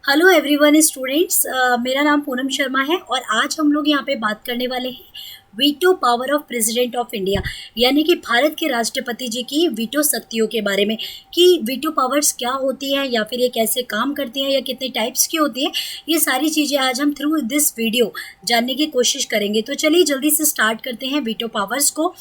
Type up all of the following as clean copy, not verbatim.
Hello everyone students, मेरा नाम पूनम शर्मा है और आज हम लोग यहाँ पे बात करने वाले हैं veto power of president of India, यानी कि भारत के राष्ट्रपति जी की वीटो शक्तियों के बारे में कि वीटो पावर्स क्या होती हैं या फिर ये कैसे काम करती हैं या कितने टाइप्स की होती हैं। ये सारी चीज़ें आज हम थ्रू दिस वीडियो जानने की कोशिश करेंगे। तो चलिए जल्दी से स्टार्ट करते हैं वीटो पावर्स को,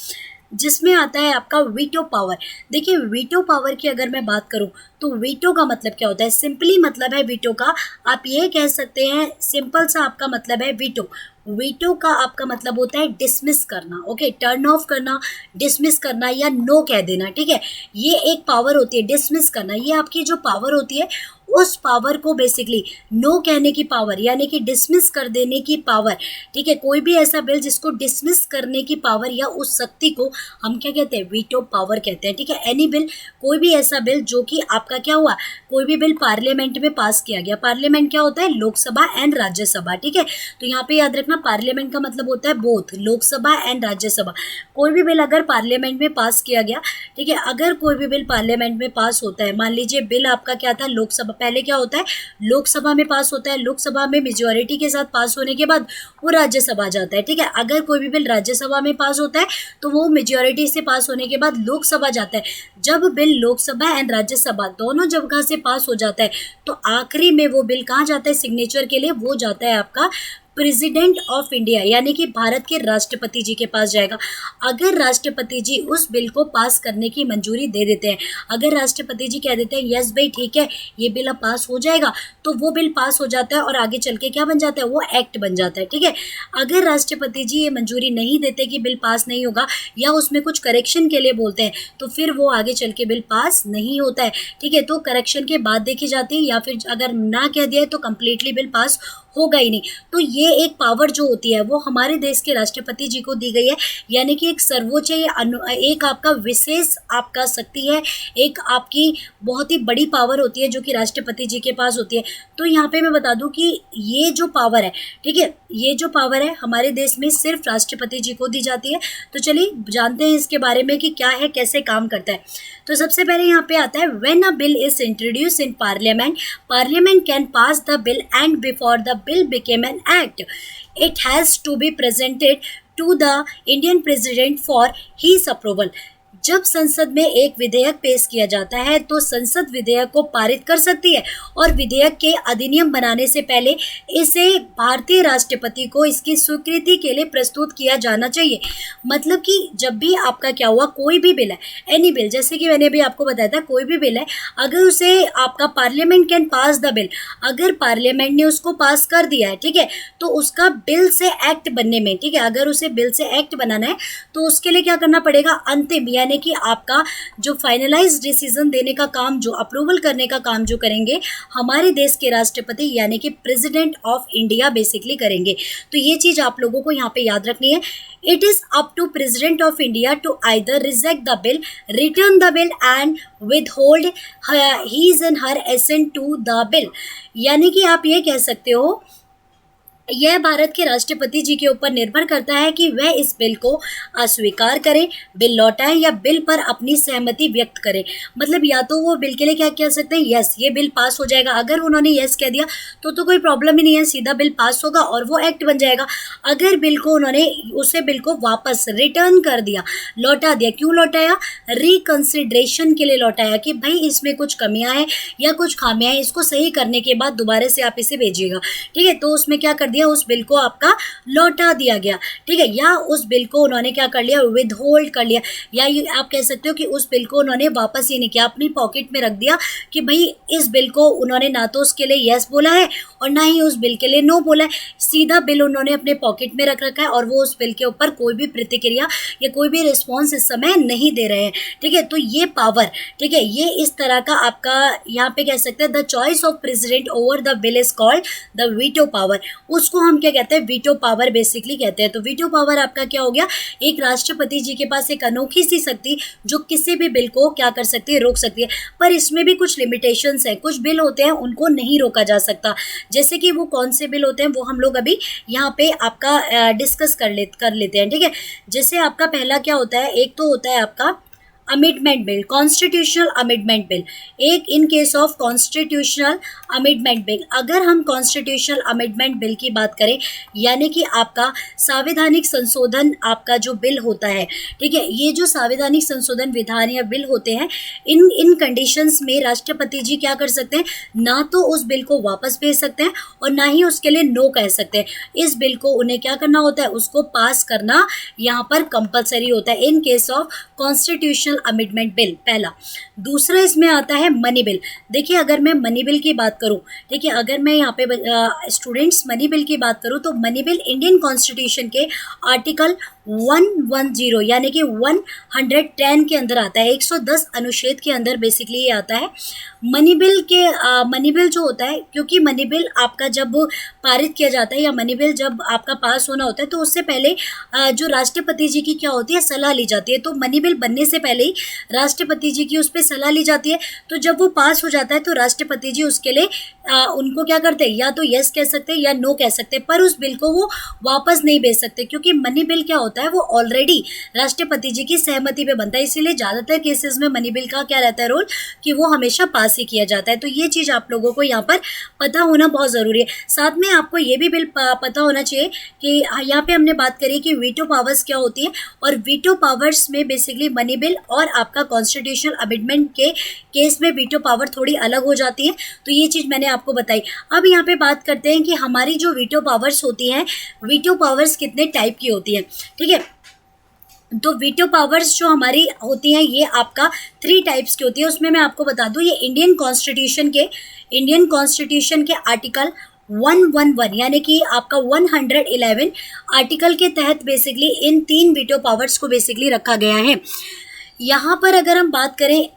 जिसमें आता है आपका वीटो पावर। देखिए, वीटो पावर की अगर मैं बात करूं तो वीटो का मतलब क्या होता है। सिंपली मतलब है वीटो का, आप ये कह सकते हैं, सिंपल सा आपका मतलब है वीटो। वीटो का आपका मतलब होता है डिसमिस करना, ओके, टर्न ऑफ करना, डिसमिस करना या नो कह देना। ठीक है, ये एक पावर होती है डिसमिस करना। ये आपकी जो पावर होती है उस पावर को बेसिकली नो कहने की पावर, यानी कि डिसमिस कर देने की पावर। ठीक है, कोई भी ऐसा बिल जिसको डिसमिस करने की पावर या उस शक्ति को हम क्या कहते हैं, वीटो पावर कहते हैं। ठीक है, एनी बिल, कोई भी ऐसा बिल जो कि आपका क्या हुआ, कोई भी बिल पार्लियामेंट में पास किया गया। पार्लियामेंट क्या होता है, लोकसभा एंड राज्यसभा। ठीक है, तो यहाँ पे याद रखना पार्लियामेंट का मतलब होता है बोथ लोकसभा एंड राज्यसभा। कोई भी बिल अगर पार्लियामेंट में पास किया गया, ठीक है, अगर कोई भी बिल पार्लियामेंट में पास होता है, मान लीजिए बिल आपका क्या था, लोकसभा, पहले क्या होता है, लोकसभा में पास होता है, लोकसभा में मेजॉरिटी के साथ पास होने के बाद वो राज्यसभा जाता है। ठीक है, अगर कोई भी बिल राज्यसभा में पास होता है तो वो मेजॉरिटी से पास होने के बाद लोकसभा जाता है। जब बिल लोकसभा एंड राज्यसभा दोनों जगह से पास हो जाता है तो आखिरी में वो बिल कहाँ जाता है सिग्नेचर के लिए, वो जाता है आपका प्रेसिडेंट ऑफ इंडिया, यानी कि भारत के राष्ट्रपति जी के पास जाएगा। अगर राष्ट्रपति जी उस बिल को पास करने की मंजूरी दे देते हैं, अगर राष्ट्रपति जी कह देते हैं यस भाई ठीक है ये बिल अब पास हो जाएगा, तो वो बिल पास हो जाता है और आगे चल के क्या बन जाता है, वो एक्ट बन जाता है। ठीक है, अगर राष्ट्रपति जी ये मंजूरी नहीं देते कि बिल पास नहीं होगा या उसमें कुछ करेक्शन के लिए बोलते हैं, तो फिर वो आगे चल के बिल पास नहीं होता है। ठीक है, तो करेक्शन के बाद देखी जाती है, या फिर अगर ना कह दिया तो कंप्लीटली बिल पास होगा ही नहीं। तो ये एक पावर जो होती है वो हमारे देश के राष्ट्रपति जी को दी गई है, यानी कि एक सर्वोच्च एक आपका विशेष आपका शक्ति है, एक आपकी बहुत ही बड़ी पावर होती है जो कि राष्ट्रपति जी के पास होती है। तो यहाँ पे मैं बता दूं कि ये जो पावर है, ठीक है, ये जो पावर है हमारे देश में सिर्फ राष्ट्रपति जी को दी जाती है। तो चलिए जानते हैं इसके बारे में कि क्या है, कैसे काम करता है। तो सबसे पहले यहाँ पे आता है, when a bill is introduce in parliament, parliament can pass the bill and before the bill became an act, it has to be presented to the Indian President for his approval। जब संसद में एक विधेयक पेश किया जाता है तो संसद विधेयक को पारित कर सकती है और विधेयक के अधिनियम बनाने से पहले इसे भारतीय राष्ट्रपति को इसकी स्वीकृति के लिए प्रस्तुत किया जाना चाहिए। मतलब कि जब भी आपका क्या हुआ, कोई भी बिल है, एनी बिल, जैसे कि मैंने अभी आपको बताया था, कोई भी बिल है, अगर उसे आपका parliament can pass the bill, अगर पार्लियामेंट ने उसको पास कर दिया है, ठीक है, तो उसका बिल से एक्ट बनने में, ठीक है, अगर उसे बिल से एक्ट बनाना है तो उसके लिए क्या करना पड़ेगा, अंतिम यानी कि आपका जो फाइनलाइज डिसीजन देने का काम, जो अप्रूवल करने का काम जो करेंगे हमारे देश के राष्ट्रपति यानी कि प्रेसिडेंट ऑफ इंडिया बेसिकली करेंगे। तो ये चीज आप लोगों को यहाँ पे याद रखनी है। It is up to president of India to either reject the bill, return the bill and withhold his and her assent to the bill, यानी कि आप ये कह सकते हो यह भारत के राष्ट्रपति जी के ऊपर निर्भर करता है कि वह इस बिल को अस्वीकार करें, बिल लौटाएं या बिल पर अपनी सहमति व्यक्त करें। मतलब या तो वो बिल के लिए क्या कह सकते हैं, यस ये बिल पास हो जाएगा, अगर उन्होंने यस कह दिया तो कोई प्रॉब्लम ही नहीं है, सीधा बिल पास होगा और वो एक्ट बन जाएगा। अगर बिल को उन्होंने उसे बिल को वापस रिटर्न कर दिया, लौटा दिया, क्यों लौटाया, रिकंसिडरेशन के लिए लौटाया कि भाई इसमें कुछ कमियां हैं या कुछ खामियां हैं, इसको सही करने के बाद दोबारा से आप इसे भेजिएगा। ठीक है, तो उसमें क्या कर दिया, उस बिल को आपका लौटा दिया गया। ठीक है, या उस बिल को उन्होंने क्या कर लिया, विद होल्ड कर लिया, या आप कह सकते हो कि उस बिल को उन्होंने वापस ही नहीं किया, अपनी पॉकेट में रख दिया कि भाई इस बिल को उन्होंने ना तो उसके लिए यस बोला है और ना ही उस बिल के लिए नो बोला है, सीधा बिल उन्होंने अपने पॉकेट में रख रखा है और वो उस बिल के ऊपर कोई भी प्रतिक्रिया या कोई भी रिस्पॉन्स इस समय नहीं दे रहे हैं। ठीक है, तो ये पावर, ठीक है, ये इस तरह का आपका यहाँ पे कह सकते हैं the choice of president over the bill is called the veto power. उसको हम क्या कहते हैं, वीटो पावर बेसिकली कहते हैं। तो वीटो पावर आपका क्या हो गया, एक राष्ट्रपति जी के पास एक अनोखी सी शक्ति जो किसी भी बिल को क्या कर सकती है, रोक सकती है। पर इसमें भी कुछ लिमिटेशंस है, कुछ बिल होते हैं उनको नहीं रोका जा सकता। जैसे कि वो कौन से बिल होते हैं वो हम लोग अभी यहाँ पे आपका डिस्कस कर लेते हैं। ठीक है, जैसे आपका पहला क्या होता है, एक तो होता है आपका amendment bill, constitutional amendment bill, एक in case of constitutional amendment bill, अगर हम कॉन्स्टिट्यूशनल अमेंडमेंट बिल की बात करें यानी कि आपका संवैधानिक संशोधन आपका जो बिल होता है, ठीक है, ये जो संवैधानिक संशोधन विधान या बिल होते हैं, इन कंडीशंस में राष्ट्रपति जी क्या कर सकते हैं, ना तो उस बिल को वापस भेज सकते हैं और ना ही उसके लिए नो कह सकते हैं। इस बिल को उन्हें क्या करना होता है, उसको पास करना यहाँ पर कंपलसरी होता है इन case of constitutional amendment bill, पहला। दूसरा इसमें आता है मनी बिल। देखिए अगर मैं मनी बिल की बात करूं, ठीक है, अगर मैं यहाँ पे स्टूडेंट्स मनी बिल की बात करूं तो मनी बिल इंडियन कॉन्स्टिट्यूशन के आर्टिकल 110 यानी कि 110 के अंदर आता है, 110 अनुच्छेद के अंदर बेसिकली ये आता है। मनी बिल जो होता है, क्योंकि मनी बिल आपका जब पारित किया जाता है या मनी बिल जब आपका पास होना होता है तो उससे पहले जो राष्ट्रपति जी की क्या होती है, सलाह ली जाती है। तो मनी बिल बनने से पहले ही राष्ट्रपति जी की उस पर सलाह ली जाती है। तो जब वो पास हो जाता है तो राष्ट्रपति जी उसके लिए उनको क्या करते हैं, या तो यस कह सकते हैं या नो कह सकते हैं, पर उस बिल को वो वापस नहीं भेज सकते, क्योंकि मनी बिल क्या होता है, वो ऑलरेडी राष्ट्रपति जी की सहमति पे बनता है। इसीलिए ज़्यादातर केसेस में मनी बिल का क्या रहता है रोल, कि वो हमेशा पास ही किया जाता है। तो ये चीज़ आप लोगों को यहाँ पर पता होना बहुत ज़रूरी है। साथ में आपको ये भी बिल पता होना चाहिए कि यहाँ पे हमने बात करी कि वीटो पावर्स क्या होती है, और वीटो पावर्स में बेसिकली मनी बिल और आपका कॉन्स्टिट्यूशनल अमेंडमेंट के केस में वीटो पावर थोड़ी अलग हो जाती है। तो ये चीज़ मैंने आपको बताई। अब यहाँ पे बात करते हैं कि हमारी जो वीटो पावर्स होती हैं, वीटो पावर्स कितने टाइप की होती हैं, ठीक है। तो वीटो पावर्स जो हमारी होती हैं ये आपका 3 टाइप्स की होती है। उसमें मैं आपको बता दूं, ये इंडियन कॉन्स्टिट्यूशन के आर्टिकल 111 यानी कि आपका 111 आर्टिकल के तहत बेसिकली इन 3 वीटो पावर्स को बेसिकली रखा गया है। यहाँ पर अगर हम बात करें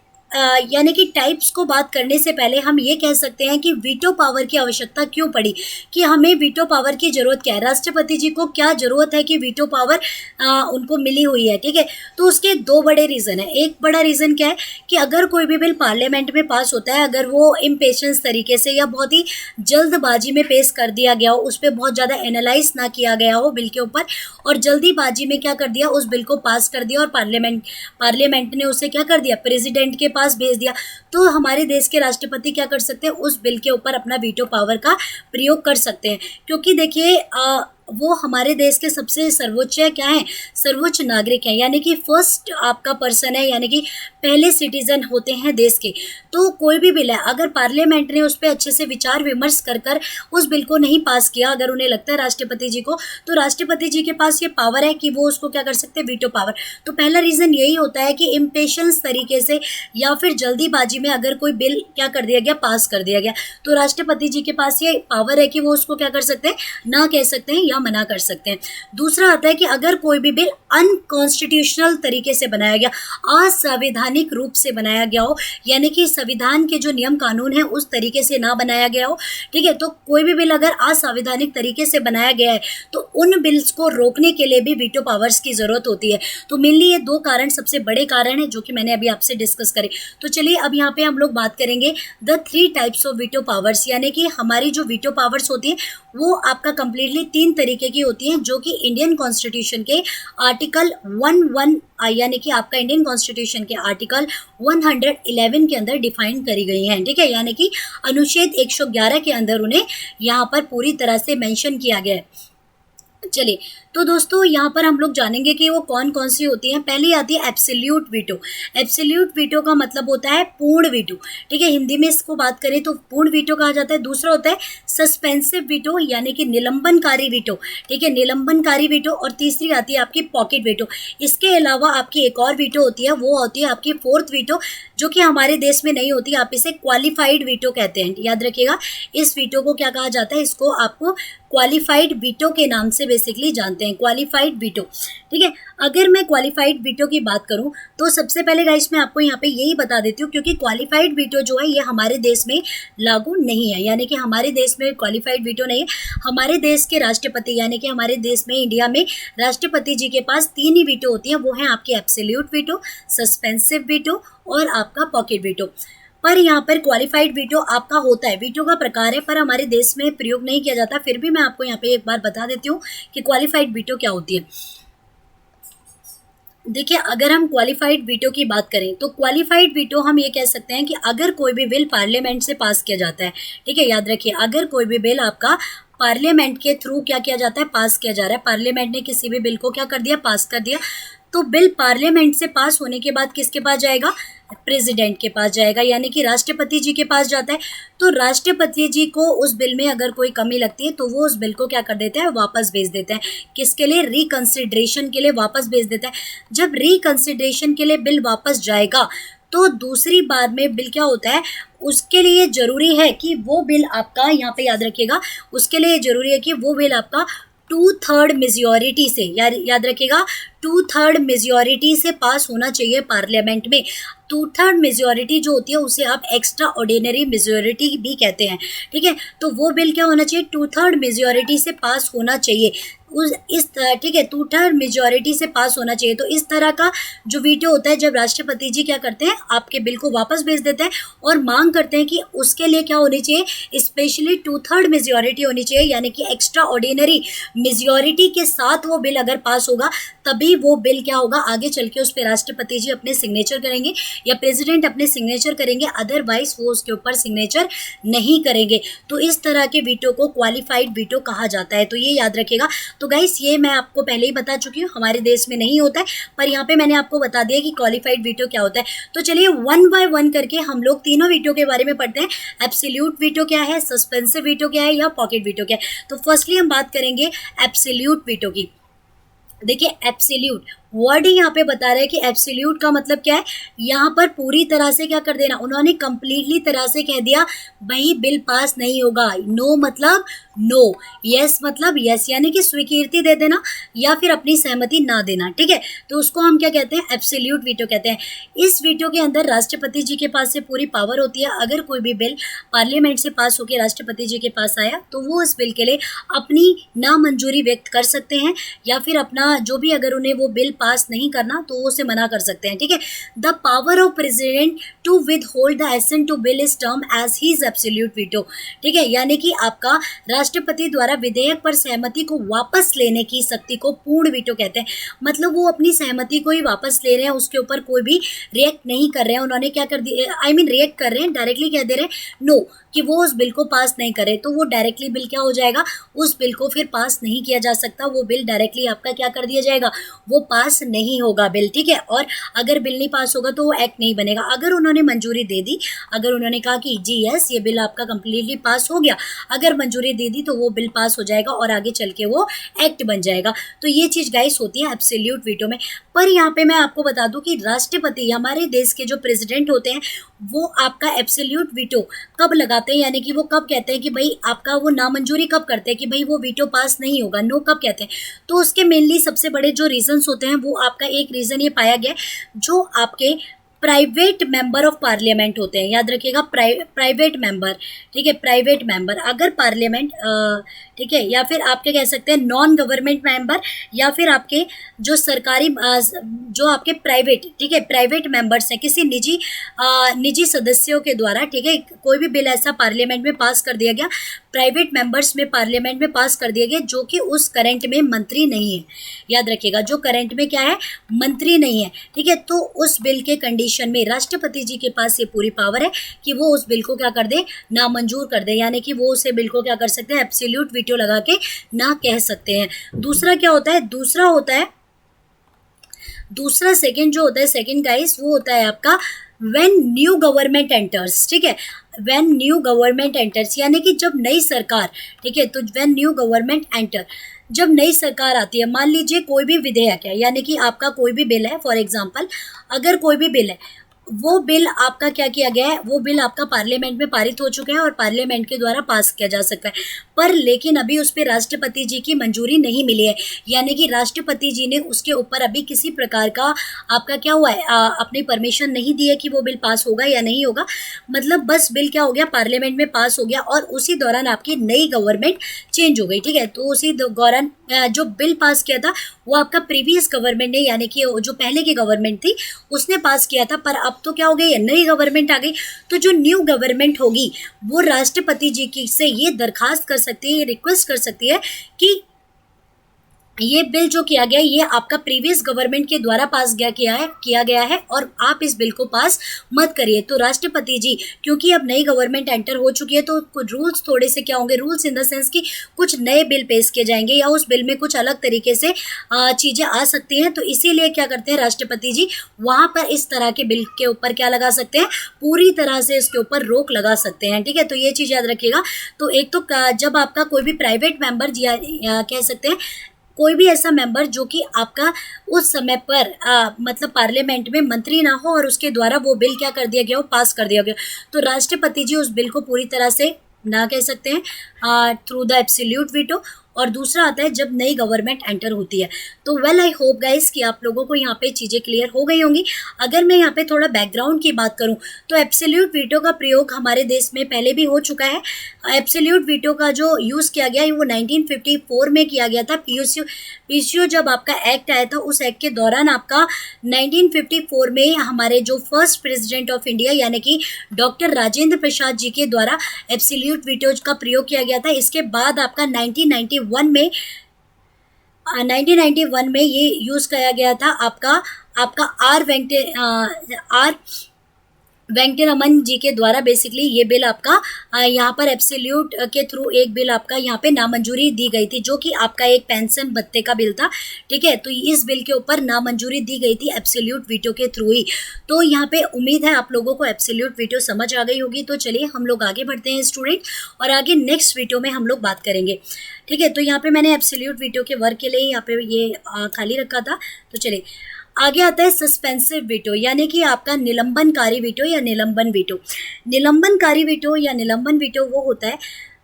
यानी कि टाइप्स को बात करने से पहले हम ये कह सकते हैं कि वीटो पावर की आवश्यकता क्यों पड़ी, कि हमें वीटो पावर की ज़रूरत क्या है, राष्ट्रपति जी को क्या ज़रूरत है कि वीटो पावर उनको मिली हुई है, ठीक है। तो उसके 2 बड़े रीज़न है। एक बड़ा रीज़न क्या है कि अगर कोई भी बिल पार्लियामेंट में पास होता है, अगर वो इम्पेशेंस तरीके से या बहुत ही जल्दबाजी में पेश कर दिया गया हो, उस पर बहुत ज़्यादा एनालाइज ना किया गया हो बिल के ऊपर, और जल्दीबाजी में क्या कर दिया, उस बिल को पास कर दिया और पार्लियामेंट ने उसे क्या कर दिया, प्रेसिडेंट के पास भेज दिया, तो हमारे देश के राष्ट्रपति क्या कर सकते हैं, उस बिल के ऊपर अपना वीटो पावर का प्रयोग कर सकते हैं। क्योंकि देखिए वो हमारे देश के सबसे सर्वोच्च क्या है, सर्वोच्च नागरिक हैं, यानी कि फर्स्ट आपका पर्सन है, यानी कि पहले सिटीजन होते हैं देश के। तो कोई भी बिल है, अगर पार्लियामेंट ने उस पर अच्छे से विचार विमर्श कर उस बिल को नहीं पास किया, अगर उन्हें लगता है राष्ट्रपति जी को, तो राष्ट्रपति जी के पास ये पावर है कि वो उसको क्या कर सकते हैं, वीटो पावर। तो पहला रीज़न यही होता है कि इम्पेशेंस तरीके से या फिर जल्दीबाजी में अगर कोई बिल क्या कर दिया गया, पास कर दिया गया, तो राष्ट्रपति जी के पास ये पावर है कि वो उसको क्या कर सकते हैं, ना कह सकते हैं या मना कर सकते हैं। दूसरा आता है कि अगर कोई भी बिल अनकॉन्स्टिट्यूशनल तरीके से बनाया गया, असंवैधानिक रूप से बनाया गया हो, यानी कि संविधान के जो नियम कानून है उस तरीके से ना बनाया गया हो, ठीक है, तो कोई भी बिल अगर असंवैधानिक तरीके से बनाया गया है तो उन बिल्स को रोकने के लिए भी वीटो पावर्स की जरूरत होती है। तो मेनली ये 2 कारण सबसे बड़े कारण है जो कि मैंने अभी आपसे डिस्कस करे। तो चलिए अब यहाँ पे हम लोग बात करेंगे the 3 types of veto powers, यानी कि हमारी जो वीटो पावर्स होती है वो आपका कंप्लीटली 3 तरीके की होती हैं, जो कि इंडियन कॉन्स्टिट्यूशन के आर्टिकल 11 यानी कि आपका इंडियन कॉन्स्टिट्यूशन के आर्टिकल 111 के अंदर डिफाइन करी गई हैं, ठीक है, यानी कि अनुच्छेद 111 के अंदर उन्हें यहाँ पर पूरी तरह से मेंशन किया गया है। चलिए तो दोस्तों यहाँ पर हम लोग जानेंगे कि वो कौन कौन सी होती हैं। पहली आती है एब्सोल्यूट वीटो। एब्सोल्यूट वीटो का मतलब होता है पूर्ण वीटो, ठीक है, हिंदी में इसको बात करें तो पूर्ण वीटो कहा जाता है। दूसरा होता है सस्पेंसिव वीटो यानी कि निलंबनकारी वीटो, ठीक है, निलंबनकारी वीटो। और तीसरी आती है आपकी पॉकेट वीटो। इसके अलावा आपकी एक और वीटो होती है, वो होती है आपकी 4th वीटो, जो कि हमारे देश में नहीं होती, आप इसे क्वालिफाइड वीटो कहते हैं। याद रखिएगा इस वीटो को क्या कहा जाता है, इसको आपको क्वालिफाइड वीटो के नाम से बेसिकली जानते हैं, क्वालिफाइड वीटो, ठीक है। अगर मैं क्वालिफाइड वीटो की बात करूं तो सबसे पहले गाइस मैं आपको यहाँ पे यही बता देती हूँ, क्योंकि क्वालिफाइड वीटो जो है ये हमारे देश में लागू नहीं है, यानी कि हमारे देश में क्वालिफाइड वीटो नहीं है। हमारे देश के राष्ट्रपति यानी कि हमारे देश में इंडिया में राष्ट्रपति जी के पास 3 ही वीटो होती हैं, वो हैं आपकी एब्सोल्यूट वीटो, सस्पेंसिव वीटो और आपका पॉकेट वीटो। पर यहाँ पर क्वालिफाइड वीटो आपका होता है, वीटो का प्रकार है, पर हमारे देश में प्रयोग नहीं किया जाता। फिर भी मैं आपको यहाँ पे एक बार बता देती हूँ कि क्वालिफाइड वीटो क्या होती है। देखिए, अगर हम क्वालिफाइड वीटो की बात करें तो क्वालिफाइड वीटो हम ये कह सकते हैं कि अगर कोई भी बिल पार्लियामेंट से पास किया जाता है, ठीक है, याद रखिए, अगर कोई भी बिल आपका पार्लियामेंट के थ्रू क्या किया जाता है, पास किया जा रहा है, पार्लियामेंट ने किसी भी बिल को क्या कर दिया, पास कर दिया, तो बिल पार्लियामेंट से पास होने के बाद किसके पास जाएगा, प्रेसिडेंट के पास जाएगा, यानी कि राष्ट्रपति जी के पास जाता है। तो राष्ट्रपति जी को उस बिल में अगर कोई कमी लगती है तो वो उस बिल को क्या कर देते हैं, वापस भेज देते हैं, किसके लिए, रिकंसिडरेशन के लिए वापस भेज देते हैं। जब रिकंसिडरेशन के लिए बिल वापस जाएगा तो दूसरी बार में बिल क्या होता है, उसके लिए जरूरी है कि वो बिल आपका, यहाँ पे याद रखिएगा, उसके लिए जरूरी है कि वो बिल आपका 2/3 मेजॉरिटी से, याद रखिएगा, 2/3 मेजॉरिटी से पास होना चाहिए पार्लियामेंट में। 2/3 मेजॉरिटी जो होती है उसे आप एक्स्ट्रा ऑर्डिनरी मेजॉरिटी भी कहते हैं, ठीक है। तो वो बिल क्या होना चाहिए, 2/3 मेजॉरिटी से पास होना चाहिए, ठीक है, 2/3 मेजॉरिटी से पास होना चाहिए। तो इस तरह का जो वीटो होता है, जब राष्ट्रपति जी क्या करते हैं, आपके बिल को वापस भेज देते हैं और मांग करते हैं कि उसके लिए क्या होनी चाहिए, स्पेशली 2/3 मेजॉरिटी होनी चाहिए, यानी कि एक्स्ट्रा ऑर्डिनरी मेजॉरिटी के साथ वो बिल अगर पास होगा तभी वो बिल क्या होगा, आगे चल के उस पर राष्ट्रपति जी अपने सिग्नेचर करेंगे या प्रेसिडेंट अपने सिग्नेचर करेंगे, अदरवाइज वो उसके ऊपर सिग्नेचर नहीं करेंगे। तो इस तरह के वीटो को क्वालिफाइड वीटो कहा जाता है, तो ये याद रखिएगा। तो गाइस, ये मैं आपको पहले ही बता चुकी हूँ, हमारे देश में नहीं होता है, पर यहाँ पे मैंने आपको बता दिया कि क्वालिफाइड वीटो क्या होता है। तो चलिए 1 बाय 1 करके हम लोग तीनों वीटो के बारे में पढ़ते हैं। एब्सोल्यूट वीटो क्या है, सस्पेंसिव वीटो क्या है, या पॉकेट वीटो क्या है। तो फर्स्टली हम बात करेंगे एब्सोल्यूट वीटो की। देखिए, एब्सोल्यूट वर्ड ही यहाँ पे बता रहा है कि एब्सोल्यूट का मतलब क्या है, यहाँ पर पूरी तरह से क्या कर देना, उन्होंने कंप्लीटली तरह से कह दिया भाई बिल पास नहीं होगा। नो मतलब नो, यस मतलब यस, यानी कि स्वीकृति दे देना या फिर अपनी सहमति ना देना, ठीक है। तो उसको हम क्या कहते हैं, एब्सोल्यूट वीटो कहते हैं। इस वीटो के अंदर राष्ट्रपति जी के पास से पूरी पावर होती है। अगर कोई भी बिल पार्लियामेंट से पास होकर राष्ट्रपति जी के पास आया तो वो उस बिल के लिए अपनी नामंजूरी व्यक्त कर सकते हैं, या फिर अपना जो भी, अगर उन्हें वो बिल पास नहीं करना तो वो उसे मना कर सकते हैं, ठीक है। The power of president to withhold the assent to bill is term as his absolute veto, ठीक है, यानी कि आपका राष्ट्रपति द्वारा विधेयक पर सहमति को वापस लेने की शक्ति को पूर्ण वीटो कहते हैं। मतलब वो अपनी सहमति को ही वापस ले रहे हैं, उसके ऊपर कोई भी रिएक्ट नहीं कर रहे हैं। उन्होंने क्या कर दिया, रिएक्ट कर रहे हैं, डायरेक्टली कह दे रहे हैं नो, कि वो उस बिल को पास नहीं करे, तो वो डायरेक्टली बिल क्या हो जाएगा, उस बिल को फिर पास नहीं किया जा सकता। वो बिल डायरेक्टली आपका क्या कर दिया जाएगा, वो पास नहीं होगा बिल, ठीक है। और अगर बिल नहीं पास होगा तो वो एक्ट नहीं बनेगा। अगर उन्होंने मंजूरी दे दी, अगर उन्होंने कहा कि जी यस ये बिल आपका कंप्लीटली पास हो गया, अगर मंजूरी दे दी तो वो बिल पास हो जाएगा और आगे चल के वो एक्ट बन जाएगा। तो ये चीज़ गाइस होती है एब्सोल्यूट वीटो में। पर यहाँ पे मैं आपको बता दूं कि राष्ट्रपति, हमारे देश के जो प्रेसिडेंट होते हैं, वो आपका एब्सोल्यूट वीटो कब लगाते हैं, यानी कि वो कब कहते हैं कि भाई आपका वो नामंजूरी कब करते हैं कि भाई वो वीटो पास नहीं होगा, नो कब कहते हैं। तो उसके मेनली सबसे बड़े जो रीजंस होते हैं, वो आपका एक रीज़न ये पाया गया जो आपके प्राइवेट मेंबर ऑफ पार्लियामेंट होते हैं, याद रखिएगा, प्राइवेट मेंबर, ठीक है, प्राइवेट मेंबर, अगर पार्लियामेंट, ठीक है, या फिर आपके कह सकते हैं नॉन गवर्नमेंट मेंबर, या फिर आपके जो सरकारी, जो आपके प्राइवेट, ठीक है, प्राइवेट मेंबर्स हैं, किसी निजी सदस्यों के द्वारा, ठीक है, कोई भी बिल ऐसा पार्लियामेंट में पास कर दिया गया, प्राइवेट मेंबर्स में पार्लियामेंट में पास कर दिया गया जो कि उस करंट में मंत्री नहीं है, याद रखिएगा, जो करंट में क्या है, मंत्री नहीं है, ठीक है। तो उस बिल के कंडीशन में राष्ट्रपति जी के पास ये पूरी पावर है कि वो उस बिल को क्या कर दे, नामंजूर कर दे, यानी कि वो उसे बिल को क्या कर सकते हैं, एब्सोल्यूट वीटो लगा के ना कह सकते हैं। दूसरा क्या होता है, दूसरा सेकंड जो होता है, सेकंड गाइस, वो होता है आपका व्हेन न्यू गवर्नमेंट एंटर्स, ठीक है, व्हेन न्यू गवर्नमेंट एंटर्स, यानी कि जब नई सरकार, ठीक है, तो व्हेन न्यू गवर्नमेंट एंटर, जब नई सरकार आती है, मान लीजिए कोई भी विधेयक है, यानी कि आपका कोई भी बिल है, फॉर एग्जांपल अगर कोई भी बिल है, वो बिल आपका क्या किया गया है, वो बिल आपका पार्लियामेंट में पारित हो चुका है और पार्लियामेंट के द्वारा पास किया जा सकता है, पर लेकिन अभी उस पर राष्ट्रपति जी की मंजूरी नहीं मिली है, यानी कि राष्ट्रपति जी ने उसके ऊपर अभी किसी प्रकार का आपका क्या हुआ है, अपनी परमिशन नहीं दी है कि वो बिल पास होगा या नहीं होगा। मतलब बस बिल क्या हो गया, पार्लियामेंट में पास हो गया और उसी दौरान आपकी नई गवर्नमेंट चेंज हो गई, ठीक है। तो उसी दौरान जो बिल पास किया था वो आपका प्रीवियस गवर्नमेंट ने, यानी कि जो पहले की गवर्नमेंट थी उसने पास किया था, पर अब तो क्या हो गई, नई गवर्नमेंट आ गई। तो जो न्यू गवर्नमेंट होगी वो राष्ट्रपति जी की से ये दरखास्त कर सकती है, ये रिक्वेस्ट कर सकती है कि ये बिल जो किया गया ये आपका प्रीवियस गवर्नमेंट के द्वारा पास किया गया है और आप इस बिल को पास मत करिए। तो राष्ट्रपति जी, क्योंकि अब नई गवर्नमेंट एंटर हो चुकी है तो कुछ रूल्स थोड़े से क्या होंगे, रूल्स इन द सेंस कि कुछ नए बिल पेश किए जाएंगे या उस बिल में कुछ अलग तरीके से चीज़ें आ सकती हैं। तो इसीलिए क्या करते हैं राष्ट्रपति जी, वहाँ पर इस तरह के बिल के ऊपर क्या लगा सकते हैं, पूरी तरह से इसके ऊपर रोक लगा सकते हैं। ठीक है, तो ये चीज़ याद रखिएगा। तो एक तो जब आपका कोई भी प्राइवेट मेंबर या कह सकते हैं कोई भी ऐसा मेंबर जो कि आपका उस समय पर मतलब पार्लियामेंट में मंत्री ना हो और उसके द्वारा वो बिल क्या कर दिया गया हो, पास कर दिया गया, तो राष्ट्रपति जी उस बिल को पूरी तरह से ना कह सकते हैं थ्रू द एब्सोल्यूट वीटो। और दूसरा आता है जब नई गवर्नमेंट एंटर होती है। तो वेल आई होप गाइस कि आप लोगों को यहाँ पे चीज़ें क्लियर हो गई होंगी। अगर मैं यहाँ पे थोड़ा बैकग्राउंड की बात करूँ तो एब्सोल्यूट वीटो का प्रयोग हमारे देश में पहले भी हो चुका है। एब्सोल्यूट वीटो का जो यूज़ किया गया है वो 1954 में किया गया था। पीसीओ जब आपका एक्ट आया था उस एक्ट के दौरान आपका 1954 में हमारे जो फर्स्ट प्रेसिडेंट ऑफ इंडिया यानी कि डॉक्टर राजेंद्र प्रसाद जी के द्वारा एब्सोल्यूट वीटो का प्रयोग किया गया था। इसके बाद आपका 1991 में ये यूज़ किया गया था आपका आर वेंकटरमन जी के द्वारा बेसिकली ये बिल आपका यहाँ पर एब्सोल्यूट के थ्रू एक बिल आपका यहाँ पे नामंजूरी दी गई थी जो कि आपका एक पेंशन भत्ते का बिल था। ठीक है, तो इस बिल के ऊपर नामंजूरी दी गई थी एब्सोल्यूट वीटो के थ्रू ही। तो यहाँ पे उम्मीद है आप लोगों को एब्सोल्यूट वीटो समझ आ गई होगी। तो चलिए हम लोग आगे बढ़ते हैं स्टूडेंट, और आगे नेक्स्ट वीडियो में हम लोग बात करेंगे। ठीक है, तो यहाँ पे मैंने एब्सोल्यूट वीटो के वर्क के लिए यहाँ पे ये खाली रखा था। तो चलिए आगे आता है सस्पेंसिव वीटो यानी कि आपका निलंबनकारी वीटो या निलंबन वीटो। निलंबनकारी वीटो या निलंबन वीटो वो होता है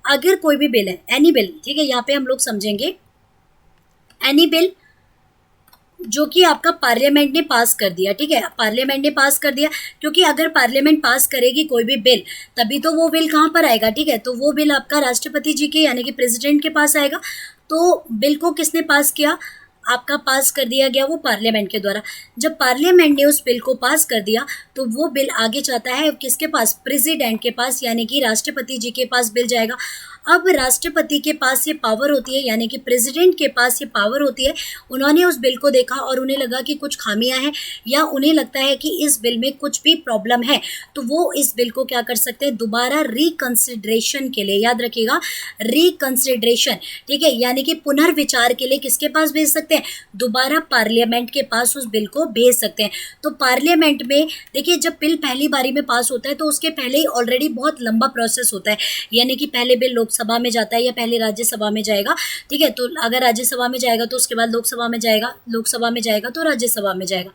अगर कोई भी बिल है, एनी बिल, ठीक है, यहाँ पे हम लोग समझेंगे एनी बिल जो कि आपका पार्लियामेंट ने पास कर दिया। ठीक है, पार्लियामेंट ने पास कर दिया, क्योंकि अगर पार्लियामेंट पास करेगी कोई भी बिल तभी तो वो बिल कहाँ पर आएगा। ठीक है, तो वो बिल आपका राष्ट्रपति जी के यानी कि प्रेसिडेंट के पास आएगा। तो बिल को किसने पास किया, आपका पास कर दिया गया वो पार्लियामेंट के द्वारा। जब पार्लियामेंट ने उस बिल को पास कर दिया तो वो बिल आगे जाता है किसके पास, प्रेसिडेंट के पास यानी कि राष्ट्रपति जी के पास बिल जाएगा। अब राष्ट्रपति के पास ये पावर होती है यानी कि प्रेसिडेंट के पास ये पावर होती है। उन्होंने उस बिल को देखा और उन्हें लगा कि कुछ खामियां हैं या उन्हें लगता है कि इस बिल में कुछ भी प्रॉब्लम है, तो वो इस बिल को क्या कर सकते हैं, दोबारा रिकंसिडरेशन के लिए, याद रखिएगा रिकंसिडरेशन, ठीक है, यानी कि पुनर्विचार के लिए किसके पास भेज सकते हैं, दोबारा पार्लियामेंट के पास उस बिल को भेज सकते हैं। तो पार्लियामेंट में देखिए जब बिल पहली बारी में पास होता है तो उसके पहले ही ऑलरेडी बहुत लंबा प्रोसेस होता है, यानी कि पहले बिल लोकसभा में जाता है या पहले राज्यसभा में जाएगा। ठीक है, तो अगर राज्यसभा में जाएगा तो उसके बाद लोकसभा में जाएगा, लोकसभा में जाएगा तो राज्यसभा में जाएगा।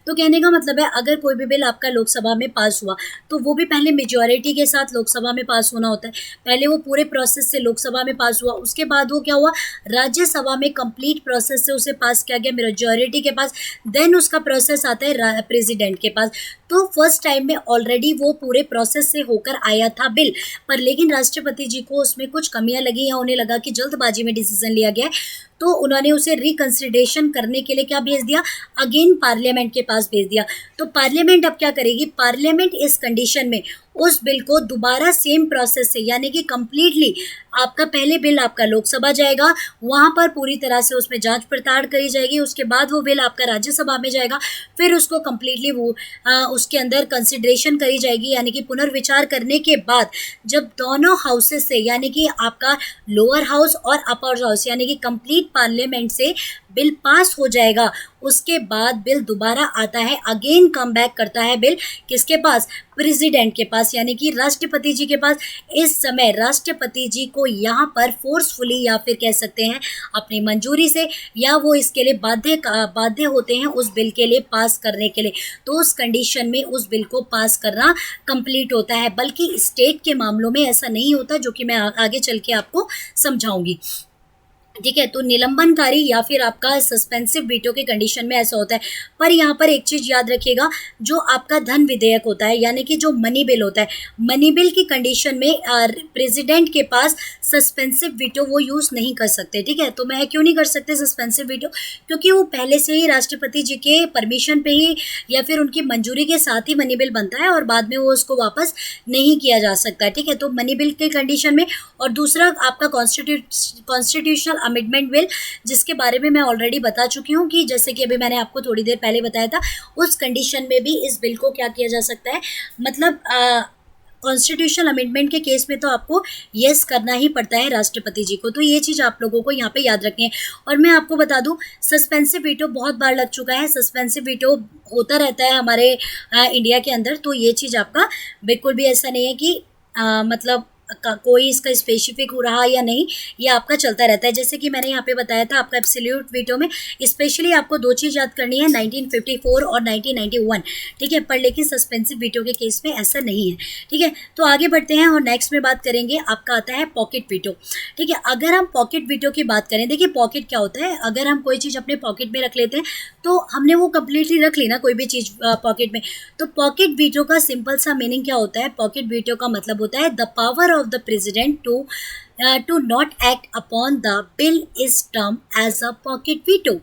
तो कहने का मतलब है अगर कोई भी बिल आपका लोकसभा में पास हुआ तो वो भी पहले मेजॉरिटी के साथ लोकसभा में पास होना होता है। पहले वो पूरे प्रोसेस से लोकसभा में पास हुआ, उसके बाद वो क्या हुआ, राज्यसभा में कंप्लीट प्रोसेस से उसे पास किया गया मेजॉरिटी के पास, देन उसका प्रोसेस आता है प्रेसिडेंट के पास। तो फर्स्ट टाइम में ऑलरेडी वो पूरे प्रोसेस से होकर आया था बिल, पर लेकिन राष्ट्रपति जी को उसमें कुछ कमियां लगी या उन्हें लगा कि जल्दबाजी में डिसीजन लिया गया है, तो उन्होंने उसे रिकंसिडरेशन करने के लिए क्या भेज दिया, अगेन पार्लियामेंट के पास भेज दिया। तो पार्लियामेंट अब क्या करेगी, पार्लियामेंट इस कंडीशन में उस बिल को दोबारा सेम प्रोसेस से यानी कि कंप्लीटली आपका पहले बिल आपका लोकसभा जाएगा, वहाँ पर पूरी तरह से उसमें जांच पड़ताल करी जाएगी, उसके बाद वो बिल आपका राज्यसभा में जाएगा, फिर उसको कंप्लीटली वो उसके अंदर कंसिडरेशन करी जाएगी, यानी कि पुनर्विचार करने के बाद जब दोनों हाउसेस से यानी कि आपका लोअर हाउस और अपर हाउस यानी कि कंप्लीट पार्लियामेंट से बिल पास हो जाएगा, उसके बाद बिल दोबारा आता है, अगेन कम बैक करता है बिल किसके पास, प्रेसिडेंट के पास यानी कि राष्ट्रपति जी के पास। इस समय राष्ट्रपति जी को यहाँ पर फोर्सफुली या फिर कह सकते हैं अपनी मंजूरी से या वो इसके लिए बाध्य होते हैं उस बिल के लिए पास करने के लिए, तो उस कंडीशन में उस बिल को पास करना कंप्लीट होता है। बल्कि स्टेट के मामलों में ऐसा नहीं होता, जो कि मैं आगे चल के आपको समझाऊंगी। ठीक है, तो निलंबनकारी या फिर आपका सस्पेंसिव वीटो के कंडीशन में ऐसा होता है। पर यहाँ पर एक चीज़ याद रखिएगा, जो आपका धन विधेयक होता है यानी कि जो मनी बिल होता है, मनी बिल की कंडीशन में प्रेसिडेंट के पास सस्पेंसिव वीटो वो यूज़ नहीं कर सकते। ठीक है, तो मैं क्यों नहीं कर सकते सस्पेंसिव वीटो, क्योंकि वो पहले से ही राष्ट्रपति जी के परमिशन पे ही या फिर उनकी मंजूरी के साथ ही मनी बिल बनता है और बाद में वो उसको वापस नहीं किया जा सकता। ठीक है, तो मनी बिल के कंडीशन में। और दूसरा आपका कॉन्स्टिट्यूशनल अमेंडमेंट बिल, जिसके बारे में मैं ऑलरेडी बता चुकी हूँ कि जैसे कि अभी मैंने आपको थोड़ी देर पहले बताया था, उस कंडीशन में भी इस बिल को क्या किया जा सकता है, मतलब कॉन्स्टिट्यूशनल अमेंडमेंट के केस में तो आपको येस करना ही पड़ता है राष्ट्रपति जी को। तो ये चीज़ आप लोगों को यहाँ पे याद रखनी है। और मैं आपको बता दूँ, सस्पेंसिव वीटो बहुत बार लग चुका है, सस्पेंसिव वीटो होता रहता है हमारे इंडिया के अंदर। तो ये चीज़ आपका बिल्कुल भी ऐसा नहीं है कि मतलब कोई इसका स्पेसिफिक हो रहा या नहीं, ये आपका चलता रहता है। जैसे कि मैंने यहाँ पे बताया था, आपका एब्सोल्यूट वीटो में स्पेशली आपको दो चीज़ याद करनी है, 1954 और 1991, ठीक है। पर लेकिन सस्पेंसिव वीटो के केस में ऐसा नहीं है, ठीक है। तो आगे बढ़ते हैं और नेक्स्ट में बात करेंगे, आपका आता है पॉकेट वीटो, ठीक है। अगर हम पॉकेट वीटो की बात करें, देखिए पॉकेट क्या होता है, अगर हम कोई चीज़ अपने पॉकेट में रख लेते हैं तो हमने वो कंप्लीटली रख ली ना कोई भी चीज़ पॉकेट में। तो पॉकेट वीटो का सिंपल सा मीनिंग क्या होता है, पॉकेट वीटो का मतलब होता है the power of the president to not act upon the bill is termed as a pocket veto।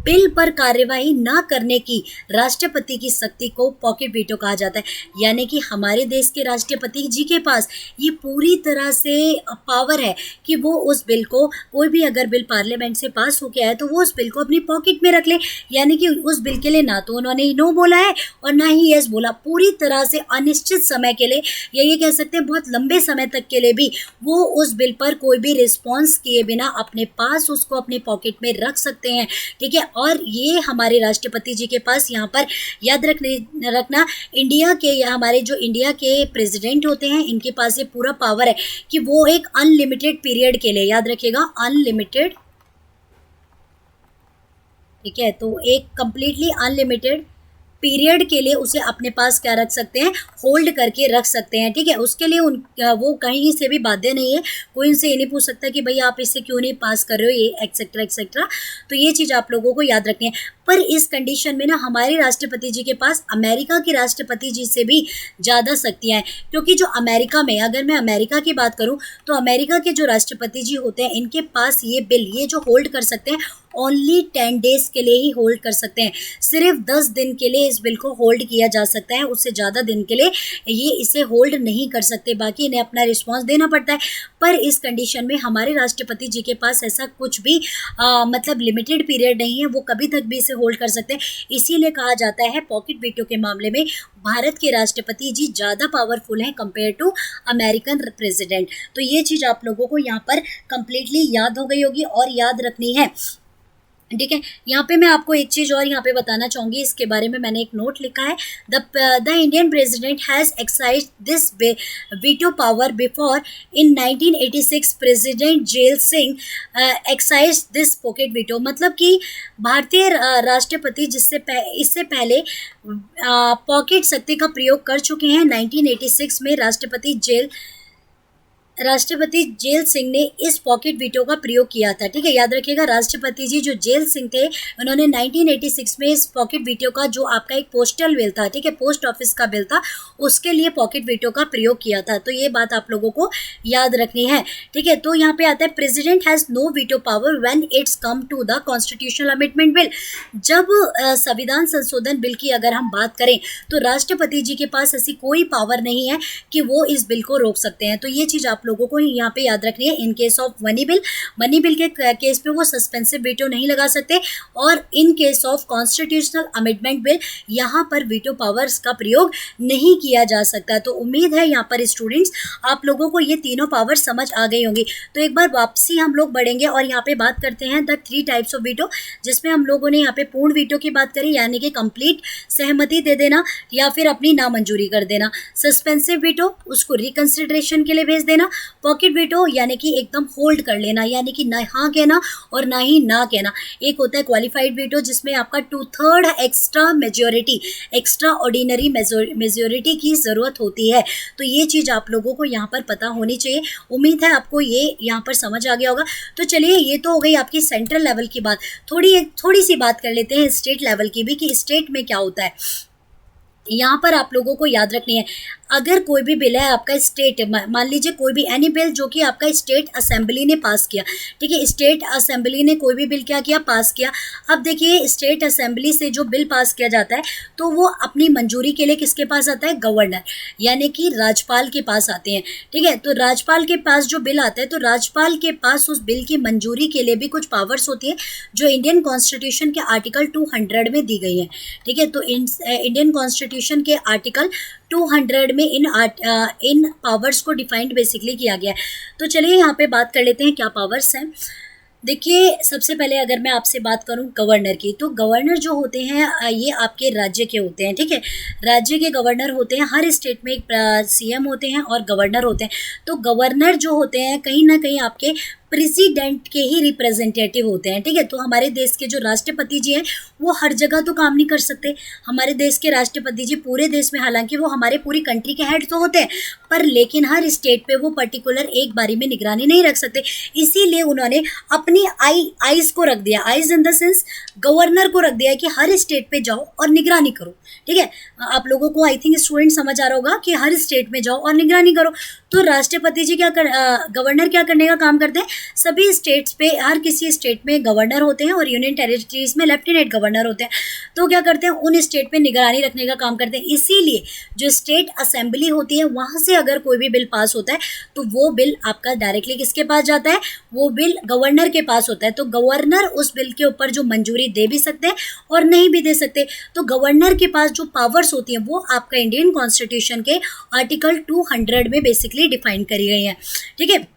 Bill पर कार्यवाही ना करने की राष्ट्रपति की शक्ति को पॉकेट वीटो कहा जाता है। यानी कि हमारे देश के राष्ट्रपति जी के पास ये पूरी तरह से पावर है कि वो उस बिल को, कोई भी अगर बिल पार्लियामेंट से पास होके आए तो वो उस बिल को अपनी पॉकेट में रख ले। यानी कि उस बिल के लिए ना तो उन्होंने नो बोला है और ना ही यस बोला, पूरी तरह से अनिश्चित समय के लिए, या ये कह सकते हैं बहुत लंबे समय तक के लिए भी वो उस बिल पर कोई भी रिस्पॉन्स किए बिना अपने पास उसको अपने पॉकेट में रख सकते हैं, ठीक है। और ये हमारे राष्ट्रपति जी के पास यहाँ पर याद रखना, इंडिया के या हमारे जो इंडिया के प्रेसिडेंट होते हैं, इनके पास ये पूरा पावर है कि वो एक अनलिमिटेड पीरियड के लिए, याद रखिएगा अनलिमिटेड, ठीक है, तो एक कंप्लीटली अनलिमिटेड पीरियड के लिए उसे अपने पास क्या रख सकते हैं, होल्ड करके रख सकते हैं, ठीक है। उसके लिए वो कहीं से भी बाध्य नहीं है, कोई उनसे ये नहीं पूछ सकता कि भाई आप इससे क्यों नहीं पास कर रहे हो, ये एक्सेट्रा एक्सेट्रा। तो ये चीज़ आप लोगों को याद रखनी है। पर इस कंडीशन में ना हमारे राष्ट्रपति जी के पास अमेरिका के राष्ट्रपति जी से भी ज़्यादा शक्तियाँ हैं, क्योंकि जो अमेरिका में, अगर मैं अमेरिका की बात करूँ तो अमेरिका के जो राष्ट्रपति जी होते हैं, इनके पास ये बिल, ये जो होल्ड कर सकते हैं, ओनली 10 डेज के लिए ही होल्ड कर सकते हैं। सिर्फ 10 दिन के लिए इस बिल को होल्ड किया जा सकता है, उससे ज़्यादा दिन के लिए ये इसे होल्ड नहीं कर सकते, बाकी इन्हें अपना रिस्पॉन्स देना पड़ता है। पर इस कंडीशन में हमारे राष्ट्रपति जी के पास ऐसा कुछ भी मतलब लिमिटेड पीरियड नहीं है, वो कभी तक भी इसे होल्ड कर सकते हैं। इसीलिए कहा जाता है पॉकेट वीटो के मामले में भारत के राष्ट्रपति जी ज़्यादा पावरफुल हैं कंपेयर टू अमेरिकन प्रेसिडेंट। तो ये चीज़ आप लोगों को यहाँ पर कंप्लीटली याद हो गई होगी और याद रखनी है, ठीक है। यहाँ पे मैं आपको एक चीज़ और यहाँ पे बताना चाहूँगी, इसके बारे में मैंने एक नोट लिखा है, the Indian president has exercise this veto power before. In 1986 president Zail Singh exercise this pocket veto, मतलब कि भारतीय राष्ट्रपति इससे पहले पॉकेट शक्ति का प्रयोग कर चुके हैं। 1986 में राष्ट्रपति जेल सिंह ने इस पॉकेट वीटो का प्रयोग किया था, ठीक है। याद रखिएगा, राष्ट्रपति जी जो जेल सिंह थे, उन्होंने 1986 में इस पॉकेट वीटो का, जो आपका एक पोस्टल बिल था, ठीक है, पोस्ट ऑफिस का बिल था, उसके लिए पॉकेट वीटो का प्रयोग किया था। तो ये बात आप लोगों को याद रखनी है, ठीक है। तो यहाँ पे आता है president has no veto power when it's come to the constitutional amendment bill. जब संविधान संशोधन बिल की अगर हम बात करें तो राष्ट्रपति जी के पास ऐसी कोई पावर नहीं है कि वो इस बिल को रोक सकते हैं। तो ये चीज़ आप लोगों को यहाँ पे याद रखनी है। इन केस ऑफ मनी बिल के केस में वो सस्पेंसिव वीटो नहीं लगा सकते, और इन case of constitutional amendment bill यहाँ पर वीटो पावर्स का प्रयोग नहीं किया जा सकता। तो उम्मीद है यहाँ पर स्टूडेंट्स आप लोगों को ये तीनों पावर समझ आ गई होंगी। तो एक बार वापसी हम लोग बढ़ेंगे और यहाँ पे बात करते हैं द 3 टाइप्स ऑफ वीटो, जिसमें हम लोगों ने यहाँ पे पूर्ण वीटो की बात करी, यानी कि कंप्लीट सहमति दे देना या फिर अपनी नामंजूरी कर देना। सस्पेंसिव वीटो, उसको रिकंसिडरेशन के लिए भेज देना। पॉकेट वीटो यानी कि एकदम होल्ड कर लेना, यानी कि ना हाँ कहना और ना ही ना कहना। एक होता है क्वालिफाइड वीटो, जिसमें आपका 2/3 एक्स्ट्रा ऑर्डिनरी मेजोरिटी की ज़रूरत होती है। तो ये चीज़ आप लोगों को यहाँ पर पता होनी चाहिए। उम्मीद है आपको ये यहाँ पर समझ आ गया होगा। तो चलिए, ये तो हो गई आपकी सेंट्रल लेवल की बात। थोड़ी सी बात कर लेते हैं स्टेट लेवल की भी, कि स्टेट में क्या होता है। यहाँ पर आप लोगों को याद रखनी है, अगर कोई भी बिल है आपका स्टेट, मान लीजिए कोई भी एनी बिल जो कि आपका स्टेट असेंबली ने पास किया, ठीक है, स्टेट असेंबली ने कोई भी बिल क्या किया, पास किया। अब देखिए स्टेट असेंबली से जो बिल पास किया जाता है तो वो अपनी मंजूरी के लिए किसके पास आता है, गवर्नर यानी कि राज्यपाल के पास आते हैं, ठीक है। तो राज्यपाल के पास जो बिल आता है तो राज्यपाल के पास उस बिल की मंजूरी के लिए भी कुछ पावर्स होती है जो इंडियन कॉन्स्टिट्यूशन के आर्टिकल 200 में दी गई है, ठीक है। तो इंडियन कॉन्स्टिट्यूशन के आर्टिकल 200 में इन पावर्स को डिफाइंड बेसिकली किया गया है। तो चलिए यहाँ पे बात कर लेते हैं क्या पावर्स हैं। देखिए सबसे पहले अगर मैं आपसे बात करूं गवर्नर की, तो गवर्नर जो होते हैं ये आपके राज्य के होते हैं, ठीक है। राज्य के गवर्नर होते हैं, हर स्टेट में एक सीएम होते हैं और गवर्नर होते हैं। तो गवर्नर जो होते हैं कहीं ना कहीं आपके प्रेसिडेंट के ही रिप्रेजेंटेटिव होते हैं, ठीक है। तो हमारे देश के जो राष्ट्रपति जी हैं वो हर जगह तो काम नहीं कर सकते। हमारे देश के राष्ट्रपति जी पूरे देश में, हालांकि वो हमारे पूरी कंट्री के हेड तो होते हैं, पर लेकिन हर स्टेट पे वो पर्टिकुलर एक बारी में निगरानी नहीं रख सकते। इसीलिए उन्होंने अपनी आइज को रख दिया, eyes in the sense governor को रख दिया कि हर स्टेट पे जाओ और निगरानी करो, ठीक है। आप लोगों को आई थिंक स्टूडेंट समझ आ रहा होगा कि हर स्टेट में जाओ और निगरानी करो। तो राष्ट्रपति जी गवर्नर क्या करने का काम करते हैं, सभी स्टेट्स पे, हर किसी स्टेट में गवर्नर होते हैं और यूनियन टेरिटरीज में लेफ्टिनेंट गवर्नर होते हैं। तो क्या करते हैं, उन स्टेट पे निगरानी रखने का काम करते हैं। इसीलिए जो स्टेट असेंबली होती है वहाँ से अगर कोई भी बिल पास होता है तो वो बिल आपका डायरेक्टली किसके पास जाता है, वो बिल गवर्नर के पास होता है। तो गवर्नर उस बिल के ऊपर जो मंजूरी दे भी सकते हैं और नहीं भी दे सकते। तो गवर्नर के पास जो पावर्स होती हैं वो आपका इंडियन कॉन्स्टिट्यूशन के आर्टिकल 200 में बेसिकली डिफाइन करी गई है, ठीक है।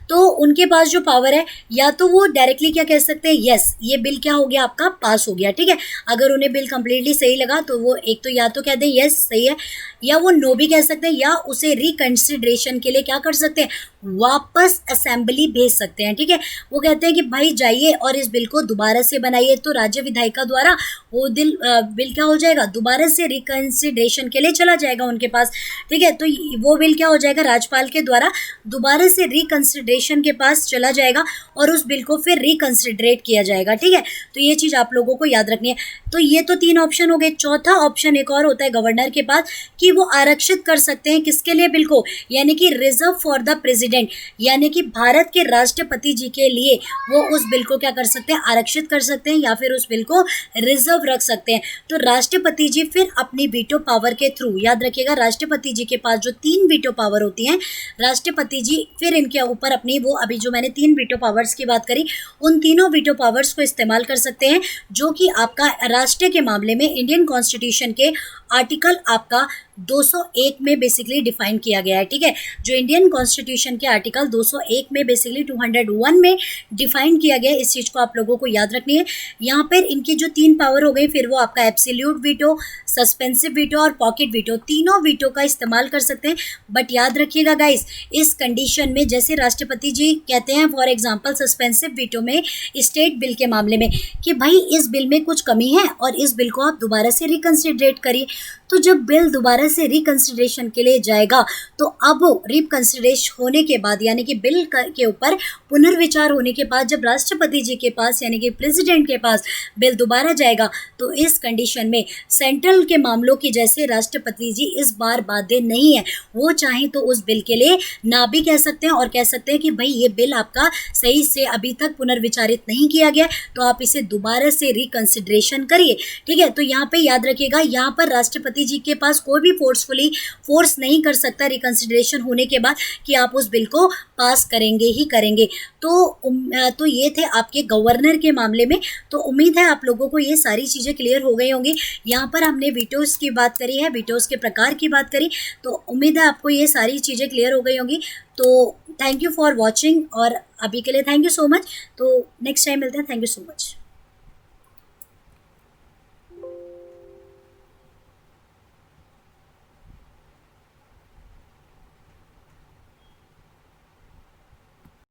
तो उनके पास जो पावर है, या तो वो डायरेक्टली क्या कह सकते हैं, यस ये बिल क्या हो गया आपका, पास हो गया, ठीक है। अगर उन्हें बिल कंप्लीटली सही लगा तो वो एक तो या तो कह दें यस सही है, या वो नो भी कह सकते हैं, या उसे रिकंसिडरेशन के लिए क्या कर सकते हैं, वापस असेंबली भेज सकते हैं, ठीक है। वो कहते हैं कि भाई जाइए और इस बिल को दोबारा से बनाइए। तो राज्य विधायिका द्वारा वो बिल क्या हो जाएगा, दोबारा से रिकंसिडरेशन के लिए चला जाएगा उनके पास, ठीक है। तो वो बिल क्या हो जाएगा, राज्यपाल के द्वारा दोबारा से रिकंसिडरेशन के पास चला जाएगा और उस बिल को फिर रिकंसिडरेट किया जाएगा, ठीक है। तो ये चीज़ आप लोगों को याद रखनी है। तो ये तो 3 ऑप्शन हो गए। चौथा ऑप्शन एक और होता है गवर्नर के पास कि वो आरक्षित कर सकते हैं किसके लिए, बिल को, यानी कि रिजर्व फॉर द प्रेसिडेंट, यानी कि भारत के राष्ट्रपति जी के लिए वो उस बिल को क्या कर सकते हैं, आरक्षित कर सकते हैं या फिर उस बिल को रिजर्व रख सकते हैं। तो राष्ट्रपति जी फिर अपनी वीटो पावर के थ्रू, याद रखिएगा राष्ट्रपति जी के पास जो 3 वीटो पावर होती हैं, राष्ट्रपति जी फिर इनके ऊपर अपनी वो अभी जो मैंने 3 वीटो पावर्स की बात करी, उन तीनों वीटो पावर्स को इस्तेमाल कर सकते हैं, जो कि आपका राष्ट्र के मामले में इंडियन कॉन्स्टिट्यूशन के आर्टिकल आपका 201 में बेसिकली डिफाइन किया गया है, ठीक है। जो इंडियन कॉन्स्टिट्यूशन के आर्टिकल 201 में बेसिकली 201 में डिफाइन किया गया है, इस चीज़ को आप लोगों को याद रखनी है। यहाँ पर इनकी जो 3 पावर हो गई, फिर वो आपका एब्सोल्यूट वीटो, सस्पेंसिव वीटो और पॉकेट वीटो, तीनों वीटो का इस्तेमाल कर सकते हैं। बट याद रखिएगा गाइस, इस कंडीशन में जैसे राष्ट्रपति जी कहते हैं फॉर एग्जांपल सस्पेंसिव वीटो में स्टेट बिल के मामले में कि भाई इस बिल में कुछ कमी है और इस बिल को आप दोबारा से रिकंसिडरेट करिए। तो जब बिल दोबारा से रिकंसिडरेशन के लिए जाएगा तो अब रिकंसिडरेशन होने के बाद, यानी कि बिल के ऊपर पुनर्विचार होने के बाद जब राष्ट्रपति जी के पास यानी कि प्रेसिडेंट के पास बिल दोबारा जाएगा, तो इस कंडीशन में सेंट्रल के मामलों की जैसे राष्ट्रपति जी इस बार बाध्य नहीं है। वो चाहें तो उस बिल के लिए ना भी कह सकते हैं और कह सकते हैं कि भाई ये बिल आपका सही से अभी तक पुनर्विचारित नहीं किया गया, तो आप इसे दोबारा से रिकंसिडरेशन करिए, ठीक है। तो यहाँ पे याद रखिएगा, यहाँ पर राष्ट्रपति जी के पास कोई भी फोर्स नहीं कर सकता रिकंसिडरेशन होने के बाद कि आप उस बिल को पास करेंगे ही करेंगे। तो ये थे आपके गवर्नर के मामले में। तो उम्मीद है आप लोगों को ये सारी चीज़ें क्लियर हो गई होंगी। यहाँ पर हमने वीटोज़ की बात करी है, वीटोज़ के प्रकार की बात करी, तो उम्मीद है आपको ये सारी चीज़ें क्लियर हो गई होंगी। तो थैंक यू फॉर वॉचिंग और अभी के लिए थैंक यू सो मच। तो नेक्स्ट टाइम मिलते हैं। Thank you so much.